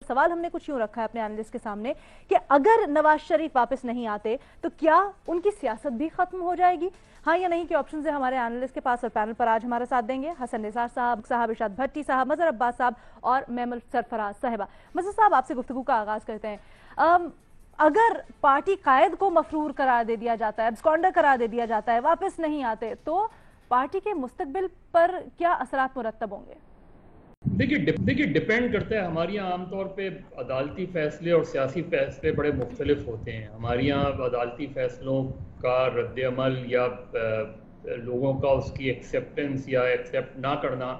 سوال ہم نے کچھ یوں رکھا ہے اپنے اینالسٹ کے سامنے کہ اگر نواز شریف واپس نہیں آتے تو کیا ان کی سیاست بھی ختم ہو جائے گی؟ ہاں یا نہیں کے آپشنز ہیں ہمارے اینالسٹ کے پاس، اور پینل پر آج ہمارے ساتھ دیں گے حسن نثار صاحب، ارشاد بھٹی صاحب، مظہر عباس صاحب اور میمل سرفراز صاحبہ۔ مظہر صاحب، آپ سے گفتگو کا آغاز کرتے ہیں۔ اگر پارٹی قائد کو مفرور قرار دے دیا جاتا ہے، ابسکانڈر قرار دے دیا جاتا ہے، واپس نہیں آتے، تو پارٹی کے مستقبل پر کیا اثرات مرتب ہوں گے؟ دیکھیے ڈیپینڈ کرتا ہے۔ ہمارے یہاں عام طور پہ عدالتی فیصلے اور سیاسی فیصلے بڑے مختلف ہوتے ہیں۔ ہمارے یہاں عدالتی فیصلوں کا رد عمل یا لوگوں کا اس کی ایکسیپٹنس یا ایکسیپٹ نہ کرنا،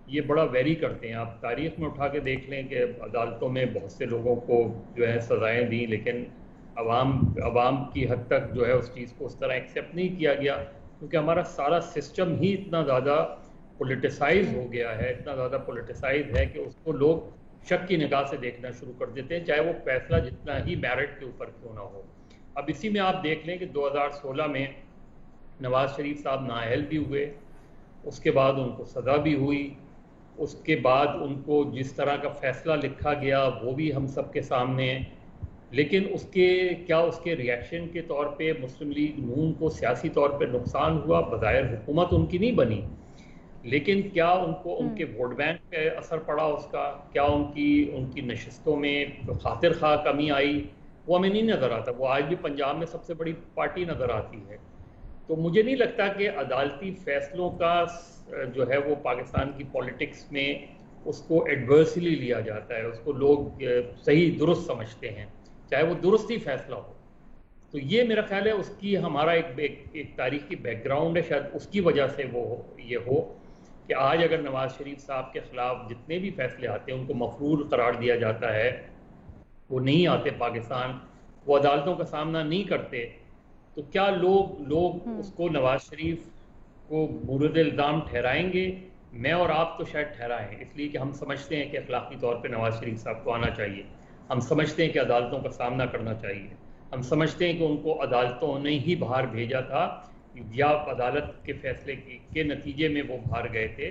یہ بڑا ویری کرتے ہیں۔ آپ تاریخ میں اٹھا کے دیکھ لیں کہ عدالتوں میں بہت سے لوگوں کو جو ہے سزائیں دیں، لیکن عوام کی حد تک جو ہے اس چیز کو اس طرح ایکسیپٹ نہیں کیا گیا، کیونکہ ہمارا سارا سسٹم ہی اتنا زیادہ پولیٹیسائز ہو گیا ہے، اتنا زیادہ پولیٹیسائز ہے کہ اس کو لوگ شک کی نگاہ سے دیکھنا شروع کر دیتے ہیں، چاہے وہ فیصلہ جتنا ہی میرٹ کے اوپر کیوں نہ ہو۔ اب اسی میں آپ دیکھ لیں کہ 2016 میں نواز شریف صاحب نااہل بھی ہوئے، اس کے بعد ان کو سزا بھی ہوئی، اس کے بعد ان کو جس طرح کا فیصلہ لکھا گیا وہ بھی ہم سب کے سامنے ہے، لیکن اس کے ریئیکشن کے طور پہ مسلم لیگ نون کو سیاسی طور پہ نقصان ہوا؟ بظاہر حکومت ان کی نہیں بنی، لیکن کیا ان کے ووٹ بینک پہ اثر پڑا اس کا؟ کیا ان کی نشستوں میں خاطر خواہ کمی آئی؟ وہ ہمیں نہیں نظر آتا۔ وہ آج بھی پنجاب میں سب سے بڑی پارٹی نظر آتی ہے۔ تو مجھے نہیں لگتا کہ عدالتی فیصلوں کا جو ہے وہ پاکستان کی پولیٹکس میں اس کو ایڈورسلی لیا جاتا ہے، اس کو لوگ صحیح درست سمجھتے ہیں، چاہے وہ درست ہی فیصلہ ہو۔ تو یہ میرا خیال ہے اس کی ہمارا ایک تاریخی بیک گراؤنڈ ہے، شاید اس کی وجہ سے وہ یہ ہو کہ آج اگر نواز شریف صاحب کے خلاف جتنے بھی فیصلے آتے ہیں ان کو مفرور قرار دیا جاتا ہے، وہ نہیں آتے پاکستان، وہ عدالتوں کا سامنا نہیں کرتے، تو کیا لوگ اس کو نواز شریف کو مورد الزام ٹھہرائیں گے؟ میں اور آپ تو شاید ٹھہرائیں، اس لیے کہ ہم سمجھتے ہیں کہ اخلاقی طور پہ نواز شریف صاحب کو آنا چاہیے، ہم سمجھتے ہیں کہ عدالتوں کا سامنا کرنا چاہیے، ہم سمجھتے ہیں کہ ان کو عدالتوں نے ہی باہر بھیجا تھا یا عدالت کے فیصلے کے نتیجے میں وہ باہر گئے تھے،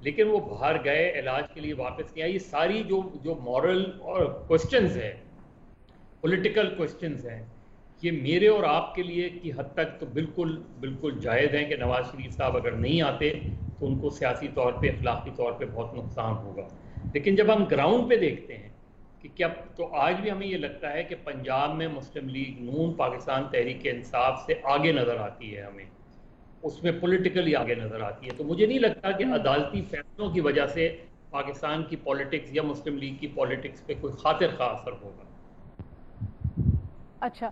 لیکن وہ باہر گئے، علاج کے لیے واپس نہیں آئے۔ یہ ساری جو مورل اور کوسچنز ہیں، پولیٹیکل کوسچنز ہیں، یہ میرے اور آپ کے لیے کی حد تک تو بالکل جائز ہیں کہ نواز شریف صاحب اگر نہیں آتے تو ان کو سیاسی طور پہ، اخلاقی طور پہ بہت نقصان ہوگا۔ لیکن جب ہم گراؤنڈ پہ دیکھتے ہیں کہ کیا، تو آج بھی ہمیں یہ لگتا ہے کہ پنجاب میں مسلم لیگ نون پاکستان تحریک انصاف سے آگے نظر آتی ہے، ہمیں اس میں پولیٹیکلی آگے نظر آتی ہے۔ تو مجھے نہیں لگتا کہ عدالتی فیصلوں کی وجہ سے پاکستان کی پولیٹکس یا مسلم لیگ کی پولیٹکس پہ کوئی خاطر خواہ اثر ہوگا۔ اچھا